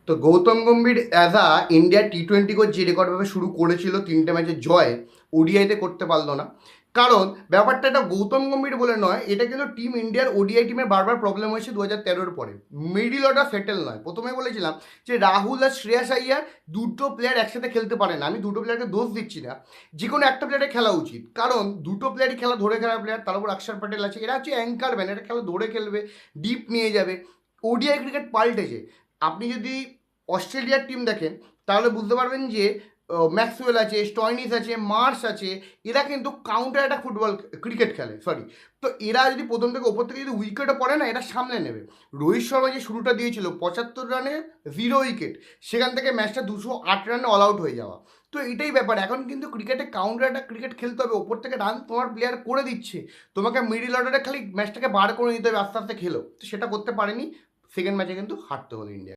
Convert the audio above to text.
তো Gautam Gambhir as a India টি-20 coach যে রেকর্ডভাবে শুরু করেছিল 3টে ম্যাচে জয়, ওডিআইতে করতে পারলো না। কারণ ব্যাপারটা এটা গৌতম গম্ভীর বলে নয়, এটা কিন্তু টিম ইন্ডিয়ার ওডিআই টিমের বারবার প্রবলেম হয়েছে 2013-র পরে। মিডিল অর্ডার সেটেল নয়। প্রথমে বলেছিলাম যে রাহুল আর শ্রেয়াস আইয়ার দুটো প্লেয়ার একসাথে খেলতে পারে না। আমি দুটো প্লেয়ারকে দোষ দিচ্ছি না, যে কোনো একটা প্লেয়ারে খেলা উচিত, কারণ দুটো প্লেয়ারই খেলা ধরে খেলা প্লেয়ার, তার উপর অক্ষর প্যাটেল আছে, এরা হচ্ছে অ্যাঙ্কার ম্যান, এটা খেলা ধরে খেলবে, ডিপ নিয়ে যাবে। ওডিআই ক্রিকেট পাল্টেছে। আপনি যদি অস্ট্রেলিয়ার টিম দেখেন তাহলে বুঝতে পারবেন যে ম্যাক্সওয়েল আছে, স্টয়নিস আছে, মার্শ আছে, এরা কিন্তু কাউন্টার অ্যাটাক ফুটবল ক্রিকেট খেলে, সরি। তো এরা যদি প্রথম থেকে ওপর থেকে যদি উইকেটও পড়ে না, এরা সামলে নেবে। রোহিত শর্মা যে শুরুটা দিয়েছিল 75 রানে 0 উইকেট, সেখান থেকে ম্যাচটা 208 রানে অল আউট হয়ে যাওয়া। তো এটাই ব্যাপার, এখন কিন্তু ক্রিকেটে কাউন্টার অ্যাটাক ক্রিকেট খেলতে হবে। ওপর থেকে রান তোমার প্লেয়ার করে দিচ্ছে, তোমাকে মিডিল অর্ডারে খালি ম্যাচটাকে বার করে নিতে হবে, আস্তে আস্তে খেলো। তো সেটা করতে পারেনি, সেকেন্ড ম্যাচে কিন্তু হারতে হলো ইন্ডিয়া।